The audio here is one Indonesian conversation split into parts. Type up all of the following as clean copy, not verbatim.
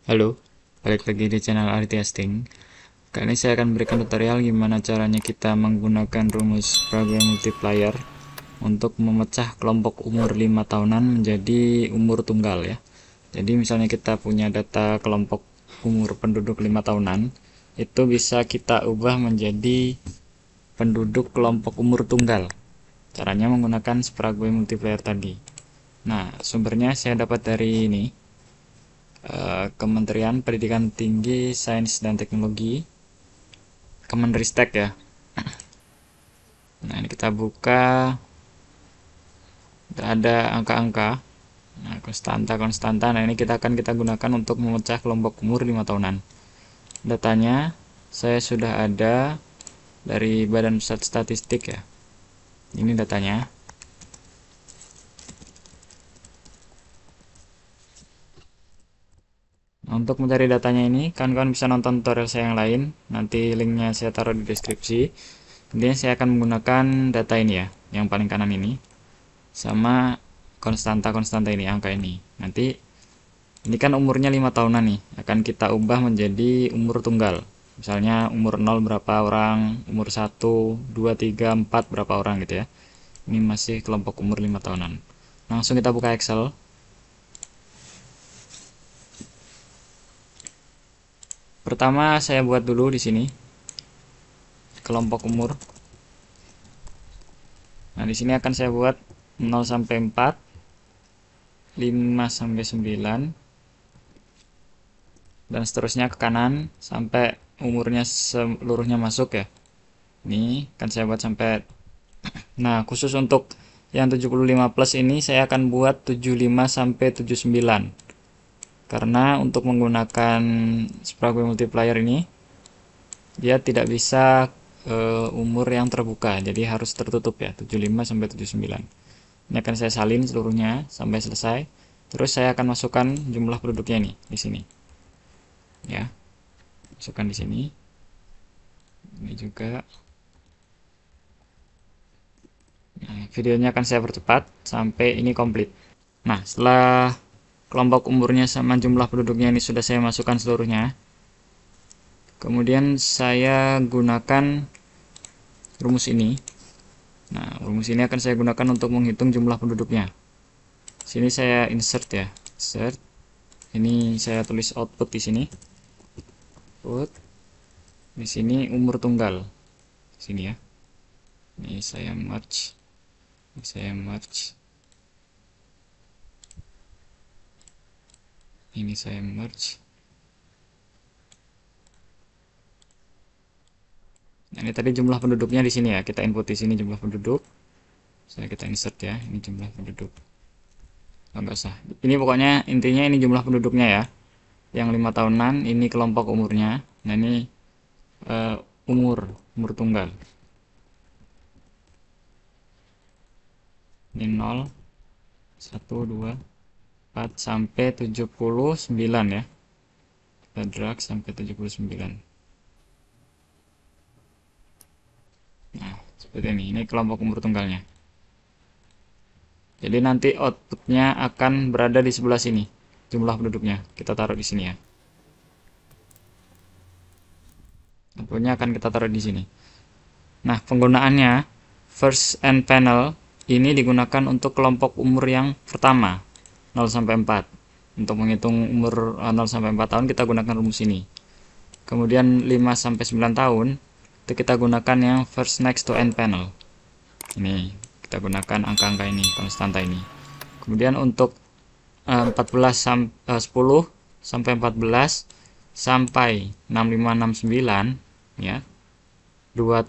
Halo, balik lagi di channel Ari Testing. Kali ini saya akan berikan tutorial gimana caranya kita menggunakan rumus Sprague multiplier untuk memecah kelompok umur 5 tahunan menjadi umur tunggal ya. Jadi misalnya kita punya data kelompok umur penduduk 5 tahunan, itu bisa kita ubah menjadi penduduk kelompok umur tunggal. Caranya menggunakan Sprague multiplier tadi. Nah, sumbernya saya dapat dari ini, Kementerian Pendidikan Tinggi, Sains dan Teknologi, Kemenristek ya. Nah, ini kita buka, ada angka-angka. Nah, konstanta. Nah, ini kita gunakan untuk memecah kelompok umur 5 tahunan. Datanya saya sudah ada dari Badan Pusat Statistik ya. Ini datanya. Nah, untuk mencari datanya ini, kalian bisa nonton tutorial saya yang lain. Nanti linknya saya taruh di deskripsi. Kemudian saya akan menggunakan data ini ya, yang paling kanan ini, sama konstanta ini, angka ini. Nanti ini kan umurnya 5 tahunan nih, akan kita ubah menjadi umur tunggal. Misalnya umur 0 berapa orang, umur 1, 2, 3, 4 berapa orang gitu ya. Ini masih kelompok umur 5 tahunan. Langsung kita buka Excel. Pertama saya buat dulu di sini kelompok umur. Nah, di sini akan saya buat 0 sampai 4, 5 sampai 9, dan seterusnya ke kanan sampai umurnya seluruhnya masuk ya. Ini kan saya buat sampai, nah khusus untuk yang 75 plus ini saya akan buat 75 sampai 79, karena untuk menggunakan Sprague multiplier ini dia tidak bisa umur yang terbuka, jadi harus tertutup ya, 75 sampai 79. Ini akan saya salin seluruhnya sampai selesai. Terus saya akan masukkan jumlah penduduknya nih di sini ya, masukkan di sini. Ini juga. Nah, videonya akan saya percepat sampai ini komplit. Nah, setelah kelompok umurnya sama jumlah penduduknya ini sudah saya masukkan seluruhnya, kemudian saya gunakan rumus ini. Nah, rumus ini akan saya gunakan untuk menghitung jumlah penduduknya. Sini saya insert ya, insert. Ini saya tulis output di sini. Output. Di sini umur tunggal. Sini ya. Ini saya merge. Ini saya merge. Nah, ini tadi jumlah penduduknya di sini ya. Kita input di sini jumlah penduduk. Kita insert ya. Ini jumlah penduduk. Oh, enggak usah. Ini pokoknya intinya ini jumlah penduduknya ya. Yang 5 tahunan ini kelompok umurnya. Nah, ini umur tunggal. Ini 0, 1, 2, 4 sampai 79 ya. Kita drag sampai 79. Nah, seperti ini. Ini kelompok umur tunggalnya. Jadi nanti outputnya akan berada di sebelah sini. Jumlah penduduknya. Kita taruh di sini ya. Outputnya akan kita taruh di sini. Nah, penggunaannya first and panel ini digunakan untuk kelompok umur yang pertama, 0 sampai 4. Untuk menghitung umur 0 sampai 4 tahun kita gunakan rumus ini. Kemudian 5 sampai 9 tahun itu kita gunakan yang first next to end panel. Ini kita gunakan angka-angka ini, konstanta ini. Kemudian untuk 10 sampai 14 sampai 6569 ya. Dua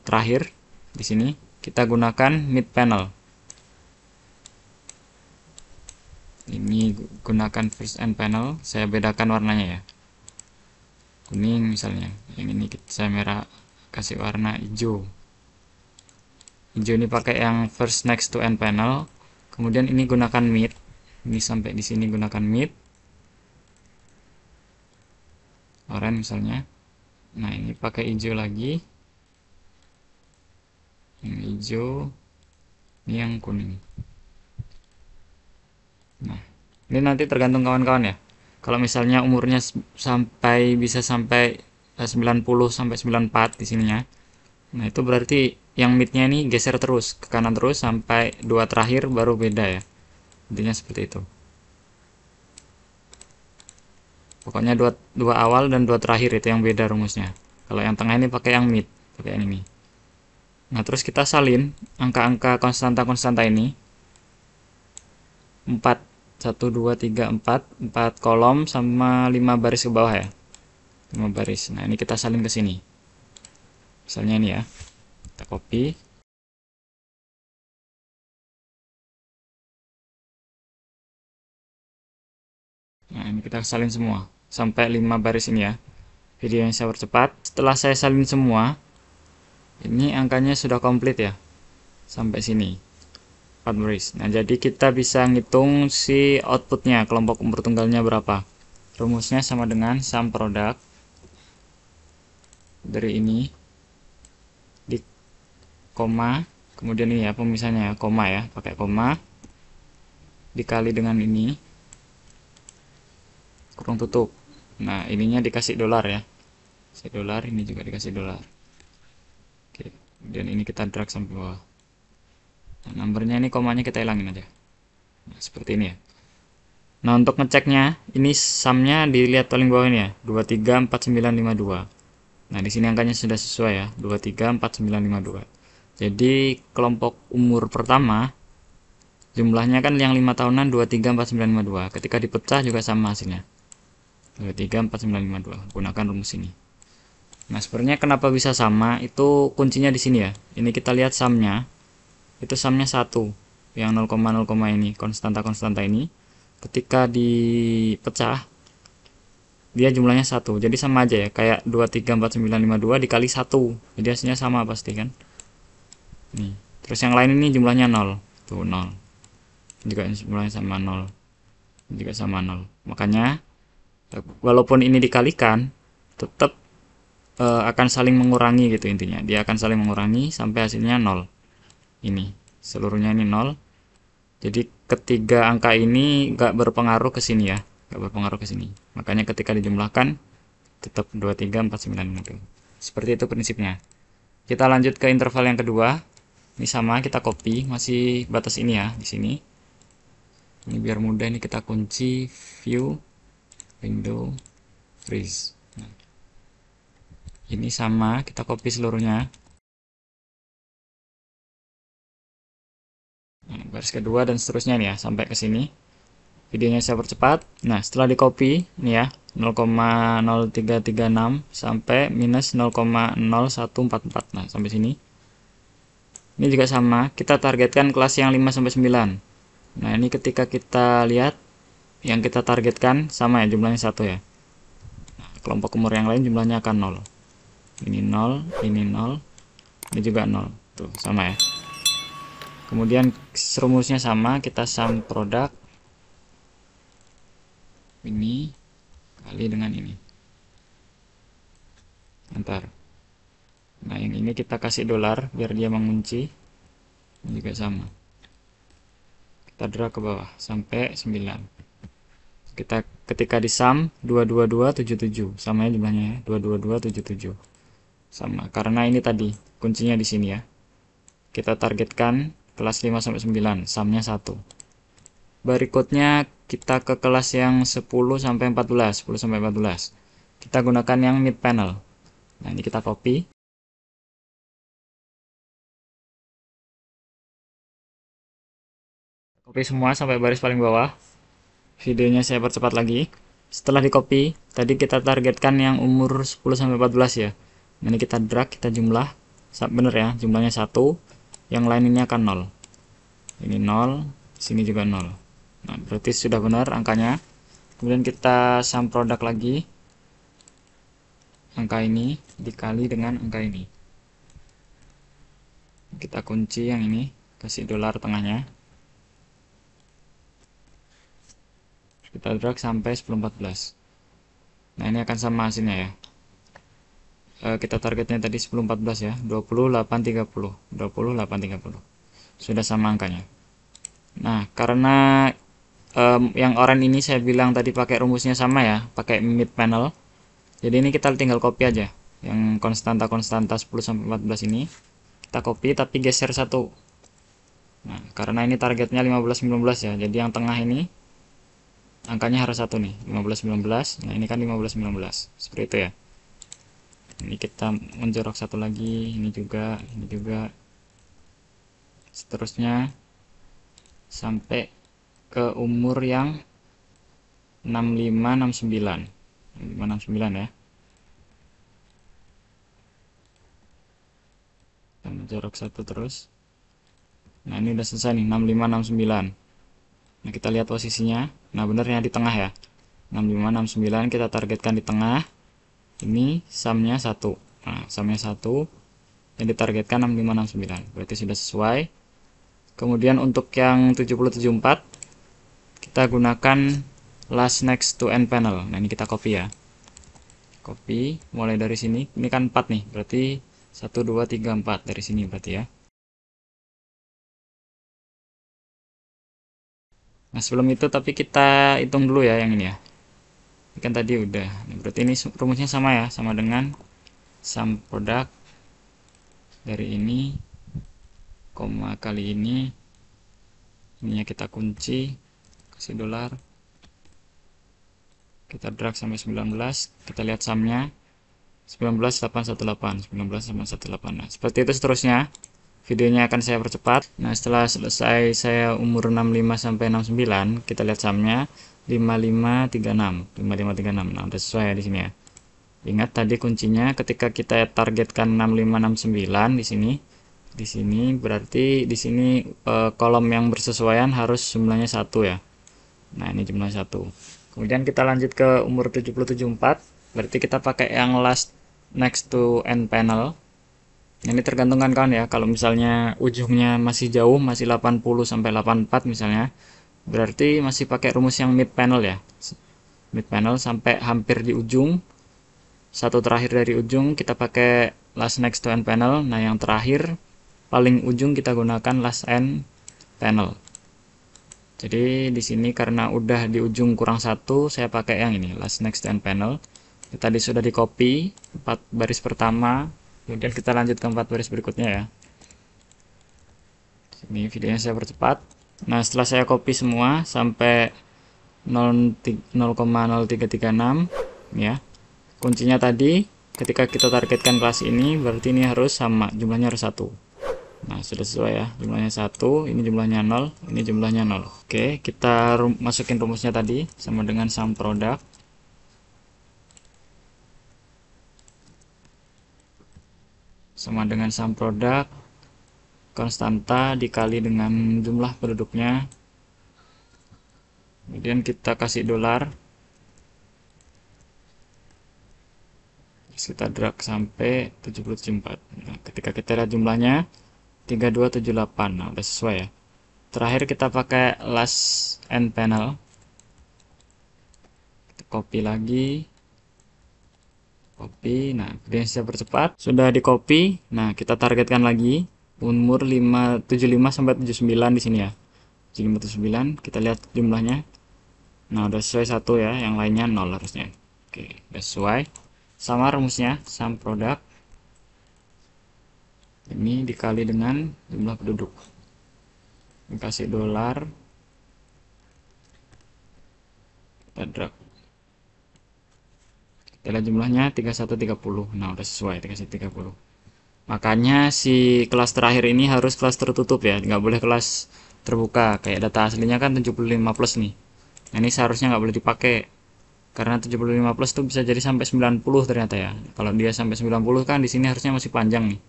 terakhir di sini kita gunakan mid panel. Ini gunakan first end panel, saya bedakan warnanya ya. Kuning misalnya, yang ini saya merah kasih warna hijau. Hijau ini pakai yang first next to end panel. Kemudian ini gunakan mid. Ini sampai di sini gunakan mid. Orange misalnya. Nah, ini pakai hijau lagi. Yang hijau, ini yang kuning. Nah, ini nanti tergantung kawan-kawan ya. Kalau misalnya umurnya bisa sampai 90 sampai 94 di sininya. Nah, itu berarti yang midnya ini geser terus ke kanan terus sampai dua terakhir baru beda ya. Intinya seperti itu. Pokoknya dua awal dan dua terakhir itu yang beda rumusnya. Kalau yang tengah ini pakai yang mid, pakai yang ini. Nah, terus kita salin angka-angka konstanta-konstanta ini. 4 1 2 3 4 kolom sama 5 baris ke bawah ya. 5 baris. Nah, ini kita salin ke sini. Misalnya ini ya. Kita copy. Nah, ini kita salin semua sampai 5 baris ini ya. Video yang saya percepat. Setelah saya salin semua, ini angkanya sudah komplit ya. Sampai sini. 4 baris. Nah, jadi kita bisa ngitung si outputnya, kelompok umur tunggalnya berapa. Rumusnya sama dengan sum product dari ini di koma, kemudian ini ya pemisahnya ya, koma ya, pakai koma dikali dengan ini kurung tutup. Nah, ininya dikasih dolar ya. Kasih dolar, ini juga dikasih dolar. Oke, kemudian ini kita drag sampai bawah. Nah, nomornya ini komanya kita hilangin aja. Nah, seperti ini ya. Nah, untuk ngeceknya, ini sumnya dilihat paling bawah ini ya, 234952. Nah, di sini angkanya sudah sesuai ya, 234952. Jadi, kelompok umur pertama jumlahnya kan yang 5 tahunan 234952. Ketika dipecah juga sama hasilnya. 234952. Gunakan rumus ini. Nah, sebenarnya kenapa bisa sama? Itu kuncinya di sini ya. Ini kita lihat sumnya. Itu sumnya 1. Yang 0,0, ini, konstanta-konstanta ini. Ketika dipecah, dia jumlahnya 1. Jadi sama aja ya. Kayak 234952 dikali 1. Jadi hasilnya sama pasti kan. Nih. Terus yang lain ini jumlahnya 0. Tuh 0. Juga jumlahnya sama 0. Juga sama 0. Makanya walaupun ini dikalikan, tetap akan saling mengurangi gitu intinya. Dia akan saling mengurangi sampai hasilnya 0. Ini seluruhnya ini 0. Jadi ketiga angka ini nggak berpengaruh ke sini ya, nggak berpengaruh ke sini. Makanya ketika dijumlahkan tetap 234952. Seperti itu prinsipnya. Kita lanjut ke interval yang kedua. Ini sama, kita copy, masih batas ini ya di sini. Ini biar mudah, ini kita kunci view, window, freeze. Nah, ini sama, kita copy seluruhnya. Nah, baris kedua dan seterusnya nih ya sampai ke sini. Videonya saya percepat. Nah, setelah di copy nih ya 0,0336 sampai minus 0,0144. Nah, sampai sini. Ini juga sama, kita targetkan kelas yang 5 sampai 9. Nah, ini ketika kita lihat yang kita targetkan sama ya, jumlahnya 1 ya. Nah, kelompok umur yang lain jumlahnya akan 0. Ini 0, ini 0, ini juga 0. Tuh, sama ya. Kemudian rumusnya sama, kita sum product ini kali dengan ini. Ntar. Nah, yang ini kita kasih dolar biar dia mengunci. Ini juga sama. Kita drag ke bawah sampai 9. Kita ketika di sum 22277 sama ya jumlahnya ya, 22277. Sama karena ini tadi kuncinya di sini ya. Kita targetkan kelas 5 sampai 9, sumnya 1. Berikutnya kita ke kelas yang 10 sampai 14, 10 sampai 14. Kita gunakan yang mid panel. Nah, ini kita copy. Copy semua sampai baris paling bawah. Videonya saya percepat lagi. Setelah di copy, tadi kita targetkan yang umur 10 sampai 14 ya. Nah, ini kita drag, kita jumlah. Bener ya, jumlahnya 1. Yang lain ini akan 0. Ini 0, sini juga 0. Nah, berarti sudah benar angkanya. Kemudian kita sum product lagi. Angka ini dikali dengan angka ini. Kita kunci yang ini, kasih dolar tengahnya. Kita drag sampai 1014. Nah, ini akan sama hasilnya ya. Kita targetnya tadi 1014 ya, 2830, 2830. Sudah sama angkanya. Nah, karena yang oranye ini saya bilang tadi pakai rumusnya sama ya, pakai mid panel. Jadi ini kita tinggal copy aja. Yang konstanta 10 sampai 14 ini kita copy tapi geser satu. Nah, karena ini targetnya 15 19 ya. Jadi yang tengah ini angkanya harus satu nih, 15 19. Nah, ini kan 15 19. Seperti itu ya. Ini kita menjorok satu lagi, ini juga, seterusnya sampai ke umur yang 65 69. 65 69 ya. Kita menjorok satu terus. Nah, ini udah selesai nih, 65 69. Nah, kita lihat posisinya. Nah, benernya di tengah ya. 65 69 kita targetkan di tengah. Ini sumnya 1. Nah, sumnya 1 yang ditargetkan 65 69. Berarti sudah sesuai. Kemudian untuk yang 70 74 kita gunakan last next to end panel. Nah, ini kita copy ya. Copy mulai dari sini. Ini kan 4 nih. Berarti 1 2 3 4 dari sini berarti ya. Nah, sebelum itu tapi kita hitung dulu ya yang ini ya. Ini kan tadi udah. Nah, berarti ini rumusnya sama ya, sama dengan sum product dari ini koma kali ini. Ininya kita kunci, kasih dolar. Kita drag sampai 19, kita lihat sumnya 19818, 19818. Nah, seperti itu seterusnya. Videonya akan saya percepat. Nah, setelah selesai saya umur 65 sampai 69, kita lihat sumnya 5536, 5536. Nah, udah sesuai ya di sini ya. Ingat tadi kuncinya ketika kita targetkan 6569 di sini. Di sini berarti di sini kolom yang bersesuaian harus jumlahnya 1 ya. Nah, ini jumlah 1. Kemudian kita lanjut ke umur 7074. Berarti kita pakai yang last next to end panel. Ini tergantung kan ya, kalau misalnya ujungnya masih jauh, masih 80 sampai 84 misalnya, berarti masih pakai rumus yang mid panel ya. Mid panel sampai hampir di ujung, satu terakhir dari ujung kita pakai last next to end panel. Nah, yang terakhir paling ujung kita gunakan last end panel. Jadi di sini karena udah di ujung kurang satu, saya pakai yang ini last next to end panel. Tadi sudah di copy 4 baris pertama. Kemudian kita lanjut ke 4 baris berikutnya ya. Ini videonya saya percepat. Nah, setelah saya copy semua sampai 0,0336 ya. Kuncinya tadi ketika kita targetkan kelas ini berarti ini harus sama, jumlahnya harus 1. Nah, sudah sesuai ya. Jumlahnya 1, ini jumlahnya 0, ini jumlahnya 0. Oke, kita masukin rumusnya tadi sama dengan sum product. Sama dengan sum product konstanta dikali dengan jumlah penduduknya. Kemudian kita kasih dolar. Kita drag sampai 7074. Nah, ketika kita lihat jumlahnya 3278. Nah, udah sesuai ya. Terakhir kita pakai last end panel. Kita copy lagi. Copy. Nah, kemudian saya percepat. Sudah di copy. Nah, kita targetkan lagi umur 75 sampai 79 di sini ya. 75 79, kita lihat jumlahnya. Nah, udah sesuai 1 ya, yang lainnya 0 harusnya. Oke, udah sesuai. Sama rumusnya, sum product. Ini dikali dengan jumlah penduduk. Kasih dolar. Kita drag. Kita lihat jumlahnya 3130. Nah, udah sesuai 3130. Makanya si kelas terakhir ini harus kelas tertutup ya, nggak boleh kelas terbuka. Kayak data aslinya kan 75 plus nih. Nah, ini seharusnya nggak boleh dipakai. Karena 75 plus tuh bisa jadi sampai 90 ternyata ya. Kalau dia sampai 90 kan di sini harusnya masih panjang nih.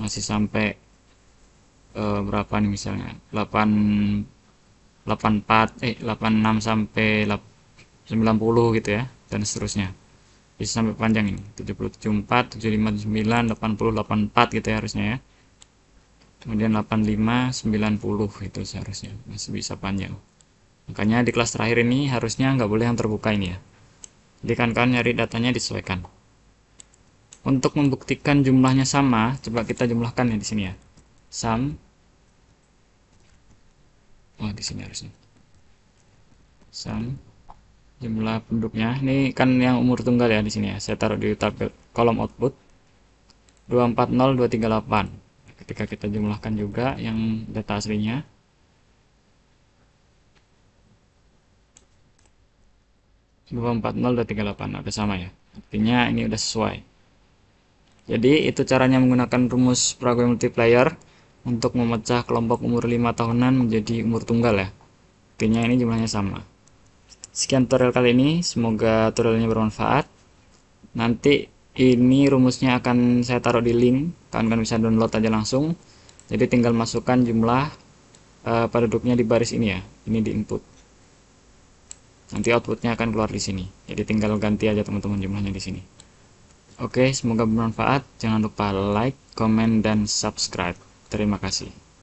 Masih sampai berapa nih misalnya? 86 sampai 90 gitu ya, dan seterusnya. Bisa sampai panjang ini 74 75 79 80 84 gitu ya harusnya ya. Kemudian 85 90 itu seharusnya masih bisa panjang. Makanya di kelas terakhir ini harusnya nggak boleh yang terbuka ini ya. Jadi kan nyari datanya disesuaikan. Untuk membuktikan jumlahnya sama, coba kita jumlahkan ya di sini ya. Sum. Oh, di sini harusnya. sum jumlah penduduknya. Ini kan yang umur tunggal ya di sini ya. Saya taruh di tabel kolom output 240238. Ketika kita jumlahkan juga yang data aslinya 240238 udah sama ya. Artinya ini udah sesuai. Jadi itu caranya menggunakan rumus Prague multiplier untuk memecah kelompok umur 5 tahunan menjadi umur tunggal ya. Artinya ini jumlahnya sama. Sekian tutorial kali ini, semoga tutorialnya bermanfaat. Nanti ini rumusnya akan saya taruh di link, kalian bisa download aja langsung. Jadi tinggal masukkan jumlah penduduknya di baris ini ya, ini di input. Nanti outputnya akan keluar di sini. Jadi tinggal ganti aja teman-teman jumlahnya di sini. Oke, semoga bermanfaat. Jangan lupa like, comment, dan subscribe. Terima kasih.